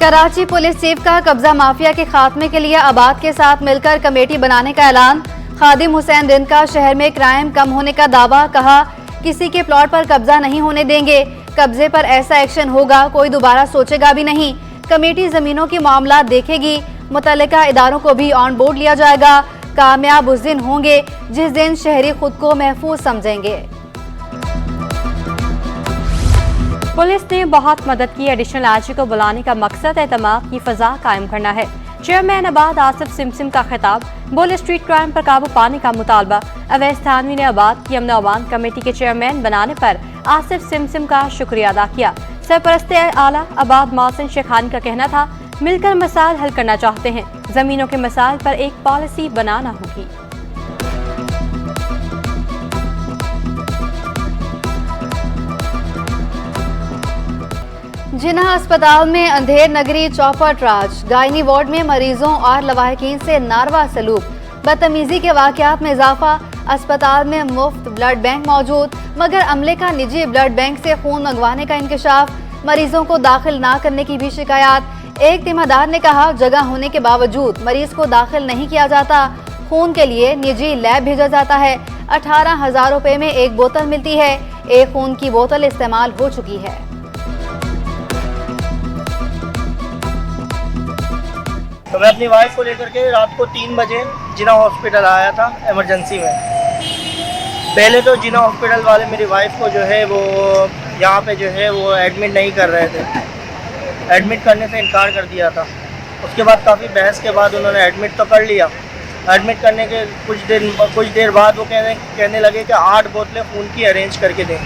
Karachi police chief का कब्जा mafia के खात्मे के लिए आबाद के साथ मिलकर कमेटी बनाने का ऐलान। खादिम हुसैन दिन का शहर में क्राइम कम होने का दावा। कहा, किसी के प्लॉट पर कब्जा नहीं होने देंगे, कब्जे पर ऐसा एक्शन होगा कोई दोबारा सोचेगा भी नहीं। कमेटी जमीनों की मामला देखेगी, मुतल्लिका इदारों को भी ऑन बोर्ड लिया जाएगा। कामयाब उस दिन होंगे जिस दिन शहरी खुद को महफूज समझेंगे। पुलिस ने बहुत मदद की। एडिशनल आईजी को बुलाने का मकसद एतमाद की फजा कायम करना है। चेयरमैन आबाद आसिफ सिमसिम का खिताब। बोले, स्ट्रीट क्राइम पर काबू पाने का मुतालबा। अवैस थानवी ने आबाद की अमन अमान कमेटी के चेयरमैन बनाने पर आसिफ सिमसिम का शुक्रिया अदा किया। सरपरस्ते आला आबाद मोहसिन शेखानी का कहना था, मिलकर मसाइल हल करना चाहते हैं, जमीनों के मसाइल पर एक पॉलिसी बनाना होगी। जिन्ना अस्पताल में अंधेर नगरी चौपट राज। गायनी वार्ड में मरीजों और लवाहिकीन से नारवा सलूक, बदतमीजी के वाकयात में इजाफा। अस्पताल में मुफ्त ब्लड बैंक मौजूद, मगर अमले का निजी ब्लड बैंक से खून मंगवाने का इंकशाफ। मरीजों को दाखिल ना करने की भी शिकायत। एक तिमादार ने कहा, जगह होने के बावजूद मरीज को दाखिल नहीं किया जाता। खून के लिए निजी लैब भेजा जाता है। 18,000 रुपए में एक बोतल मिलती है। एक खून की बोतल इस्तेमाल हो चुकी है। तो मैं अपनी वाइफ को लेकर के रात को 3 बजे जिन्ना हॉस्पिटल आया था इमरजेंसी में। पहले तो जिन्ना हॉस्पिटल वाले मेरी वाइफ को जो है वो यहाँ पे जो है वो एडमिट नहीं कर रहे थे, एडमिट करने से इनकार कर दिया था। उसके बाद काफ़ी बहस के बाद उन्होंने एडमिट तो कर लिया। एडमिट करने के कुछ देर बाद वो कहने लगे कि 8 बोतलें खून की अरेंज करके दें।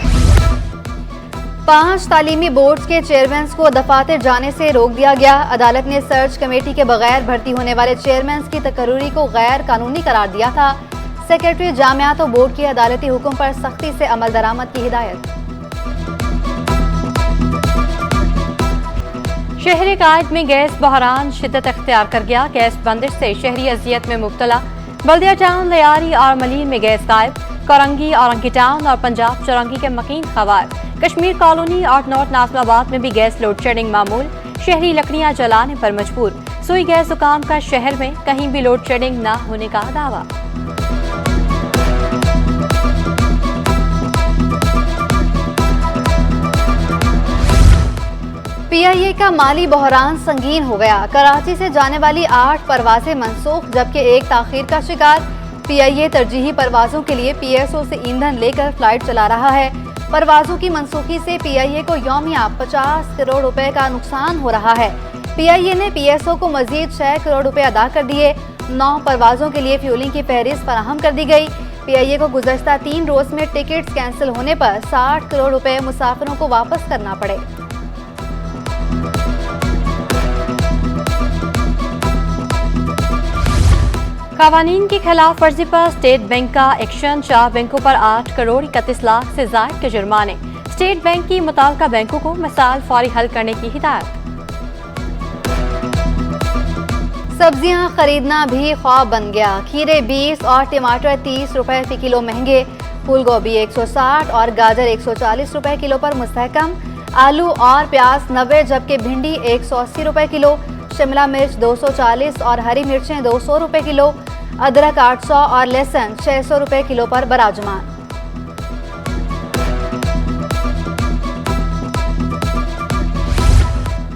5 तालीमी बोर्ड्स के चेयरमैन को दफातर जाने से रोक दिया गया। अदालत ने सर्च कमेटी के बगैर भर्ती होने वाले चेयरमैन की तकर्री को गैर कानूनी करार दिया था। सेक्रेटरी जामियात और बोर्ड की अदालती हुक्म पर सख्ती से अमल दरामद की हिदायत। शहरी कायद में गैस बहरान शिद्दत अख्तियार कर गया। गैस बंदिश से शहरी अजियत में मुब्तला। बल्दिया टाउन, लियारी और मलीन में गैस गायब। करंगी, औरंगी टाउन और पंजाब चौरंगी के मकीन खवार। कश्मीर कॉलोनी और नॉर्थ नाजमाबाद में भी गैस लोड शेडिंग मामूल। शहरी लकड़ियां जलाने पर मजबूर। सुई गैस दुकान का शहर में कहीं भी लोड शेडिंग न होने का दावा। PIA का माली बहरान संगीन हो गया। कराची से जाने वाली 8 परवाजें मनसूख, जबकि एक ताखीर का शिकार। PIA तरजीही परवाजों के लिए PSO से ईंधन लेकर फ्लाइट चला रहा है। परवाजों की मनसूखी से PIA को यौमिया 50 करोड़ रुपए का नुकसान हो रहा है। PIA ने PSO को मजीद 6 करोड़ रुपए अदा कर दिए। 9 परवाजों के लिए फ्यूलिंग की फहरिस्त फराहम कर दी गई। PIA को गुज़श्ता 3 रोज में टिकट्स कैंसिल होने पर 60 करोड़ रुपए मुसाफिरों को वापस करना पड़े। कवानीन की खिलाफ वर्जी पर स्टेट बैंक का एक्शन। 4 बैंकों पर 8 करोड़ 31 लाख से जायद के जुर्माने। स्टेट बैंक की मुताल्लिका बैंकों को मसाइल फौरी हल करने की हिदायत। सब्जियां खरीदना भी ख्वाब बन गया। खीरे 20 और टमाटर 30 रुपए फी किलो महंगे। फूल गोभी 160 और गाजर 140 रुपए किलो पर मुस्तहकम। आलू और प्याज 90, जबकि भिंडी 180 रुपए किलो। शिमला मिर्च 240 और हरी मिर्चें 200 रुपए किलो। अदरक 800 और लहसुन 600 रुपए किलो पर बराजमान।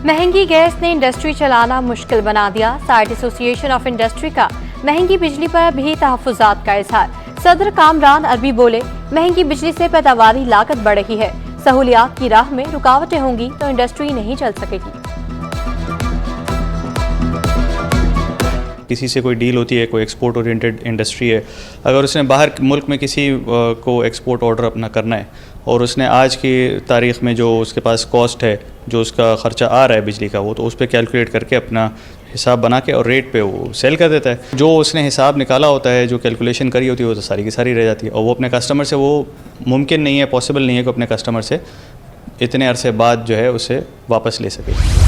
महंगी गैस ने इंडस्ट्री चलाना मुश्किल बना दिया। साइट एसोसिएशन ऑफ इंडस्ट्री का महंगी बिजली पर भी तहफ़्फ़ुज़ात का इज़हार। सदर कामरान अरबी बोले, महंगी बिजली से पैदावारी लागत बढ़ रही है। सहूलियात की राह में रुकावटें होंगी तो इंडस्ट्री नहीं चल सकेगी। किसी से कोई डील होती है, कोई एक्सपोर्ट ओरिएंटेड इंडस्ट्री है, अगर उसने बाहर मुल्क में किसी को एक्सपोर्ट ऑर्डर अपना करना है और उसने आज की तारीख़ में जो उसके पास कॉस्ट है, जो उसका ख़र्चा आ रहा है बिजली का, वो तो उस पर कैलकुलेट करके अपना हिसाब बना के और रेट पे वो सेल कर देता है। जो उसने हिसाब निकाला होता है, जो कैलकुलेशन करी होती है, वो तो सारी की सारी रह जाती है और वो अपने कस्टमर से, वो मुमकिन नहीं है, पॉसिबल नहीं है कि अपने कस्टमर से इतने अरसे बाद जो है उसे वापस ले सके।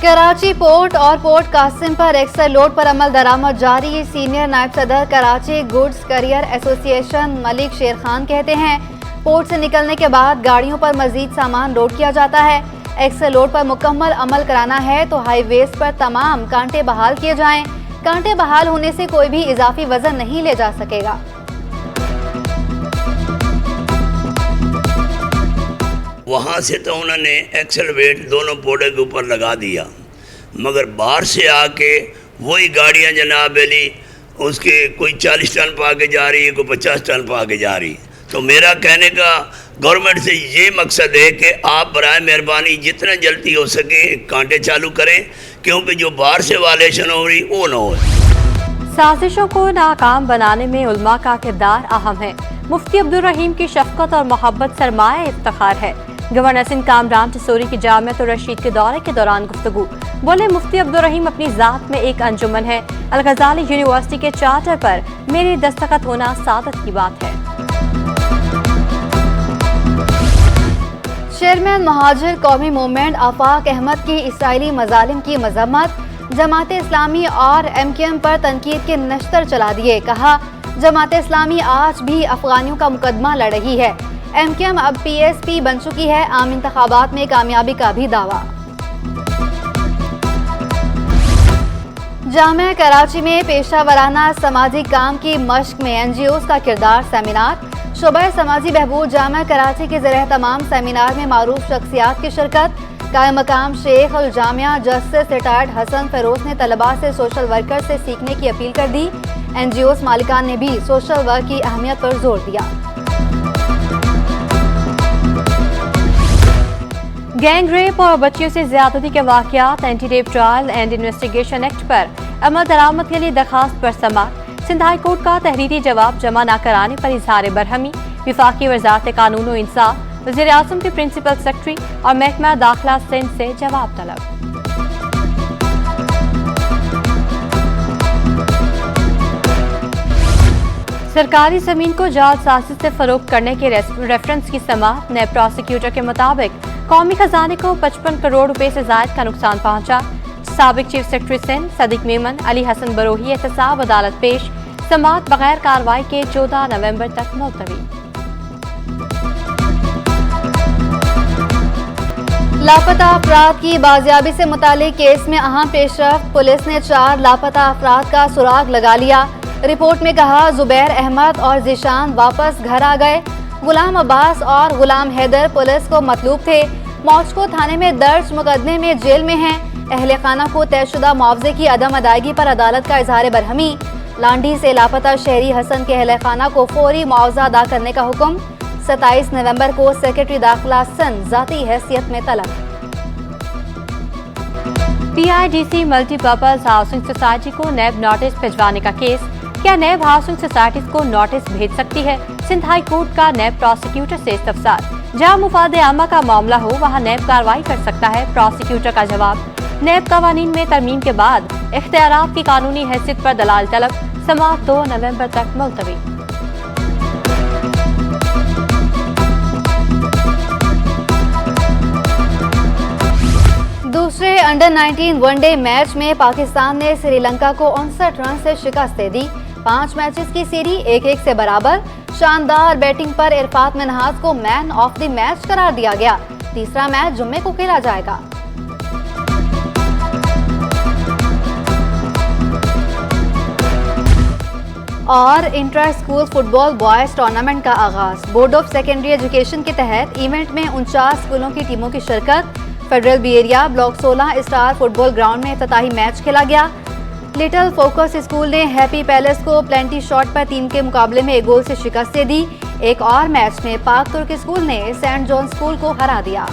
कराची पोर्ट और पोर्ट कासिम पर एक्स्ट्रा लोड पर अमल दरामद जारी। सीनियर नायब सदर Karachi goods career association Malik शेर खान कहते हैं, पोर्ट से निकलने के बाद गाड़ियों पर मजीद सामान लोड किया जाता है। एक्सेल लोड पर मुकम्मल अमल कराना है तो हाईवेज पर तमाम कांटे बहाल किए जाएं। कांटे बहाल होने से कोई भी इजाफी वजन नहीं ले जा सकेगा। वहाँ से तो उन्होंने एक्सेल वेट दोनों पोड़े के ऊपर लगा दिया, मगर बाहर से आके वही गाड़ियाँ जनाब अली उसके कोई 40 टन पा के जा रही है, कोई 50 टन पा के जा रही। तो मेरा कहने का गवर्नमेंट से ये मकसद है कि आप बराए मेहरबानी जितना जल्दी हो सके कांटे चालू करें, क्योंकि जो बाहर से वायलेशन हो रही वो ना हो। साजिशों को नाकाम बनाने में उलमा का किरदार अहम है। मुफ्ती अब्दुल रहीम की शफकत और मोहब्बत सरमाया इफ्तिखार है। गवर्नर सिंध कामरान टसूरी की जामियात रशीद के दौरे के दौरान गुफ्तगू बोले, मुफ्ती अब्दुल रहीम अपनी जात में एक अंजुमन है। अल-गज़ाली यूनिवर्सिटी के चार्टर पर मेरी दस्तखत होना सादत की बात है। चेयरमैन महाजिर कौमी मूवमेंट आफाक अहमद की इसराइली मजालिम की मजम्मत, जमात इस्लामी और MKM पर तनकीद के नश्तर चला दिए। कहा, जमात इस्लामी आज भी अफगानियों का मुकदमा लड़ रही है। MKM अब PSP बन चुकी है। आम इंतखाबात में कामयाबी का भी दावा। जामिया कराची में पेशा वराना समाजी काम की मश्क में NGOs का किरदार सेमिनार। शोबा समाजी बहबूद जामिया कराची के ज़रिए तमाम सेमिनार में मारूफ शख्सियात की शिरकत। कायम मकाम शेख उल जामिया जस्टिस रिटायर्ड हसन फेरोज ने तलबा से सोशल वर्कर से सीखने की अपील कर दी। NGOs मालिकान ने भी सोशल वर्क की अहमियत पर जोर दिया। गैंग रेप और बच्चियों से ज्यादती के वाकयात anti rape trial and investigation act पर अमल दरामद के लिए दरखास्त पर समाअत। सिंध हाई कोर्ट का तहरीरी जवाब जमा न कराने पर इजहार बरहमी। विफाकी वजारत कानून व इंसाफ, वज़ीर आज़म के प्रिंसिपल सेक्रेटरी और महकमा दाखिला सिंध से जवाब तलब। सरकारी जमीन को जालसाजी से फरोख्त करने के रेफरेंस की समाअत। नए प्रोसिक्यूटर के मुताबिक कौमी खजाने को 55 करोड़ रुपए से जायद का नुकसान पहुंचा। साबिक चीफ सेक्रेटरी सिंध सदीक मेमन, अली हसन बरोही एहतसाब अदालत पेश। समाअत बगैर कार्रवाई के 14 नवंबर तक मुलतवी। लापता अफराद की बाजियाबी से मुतालिक केस में अहम पेशरफ्त। पुलिस ने 4 लापता अफराद का सुराग लगा लिया। रिपोर्ट में कहा, जुबैर अहमद और जिशान वापस घर आ गए। गुलाम अब्बास और गुलाम हैदर पुलिस को मतलूब थे। मौजको थाने में दर्ज मुकदमे में जेल में हैं। अहले खाना को तयशुदा मुआवजे की अदम अदायगी पर अदालत का इजहार बरहमी। लांडी से लापता शहरी हसन के अहले खाना को फौरी मुआवजा अदा करने का हुक्म। 27 नवंबर को सेक्रेटरी दाखिला सिंध जाती हैसियत में तलब। PIDC मल्टीपर्पज हाउसिंग सोसाइटी को नैब नोटिस भिजवाने का केस। क्या नैब हाउसिंग सोसाइटीज को नोटिस भेज सकती है? सिंध हाई कोर्ट का नैब प्रोसिक्यूटर से इस्तफसार। जहां मुफाद आमा का मामला हो वहां नैब कार्रवाई कर सकता है, प्रोसिक्यूटर का जवाब। नैब कवानीन में तरमीम के बाद इख्तियारात की कानूनी हैसियत पर दलाल तलब। समाअत 2 नवंबर तक मुलतवी। दूसरे अंडर 19 वनडे मैच में पाकिस्तान ने श्रीलंका को 59 रन से शिकस्त दे दी। 5 मैचेस की सीरी 1-1 से बराबर। शानदार बैटिंग पर इरफात मिन्हाज को मैन ऑफ द मैच करार दिया गया। तीसरा मैच जुम्मे को खेला जाएगा। और inter school football boys tournament का आगाज। बोर्ड ऑफ सेकेंडरी एजुकेशन के तहत इवेंट में 49 स्कूलों की टीमों की शिरकत। Federal B area block 16 star football ground में इफ्तिताही मैच खेला गया। लिटिल फोकस स्कूल ने हैप्पी पैलेस को प्लेंटी शॉट पर 3 के मुकाबले में 1 गोल से शिकस्त दे दी। एक और मैच में पाक तुर्क स्कूल ने सेंट जॉन स्कूल को हरा दिया।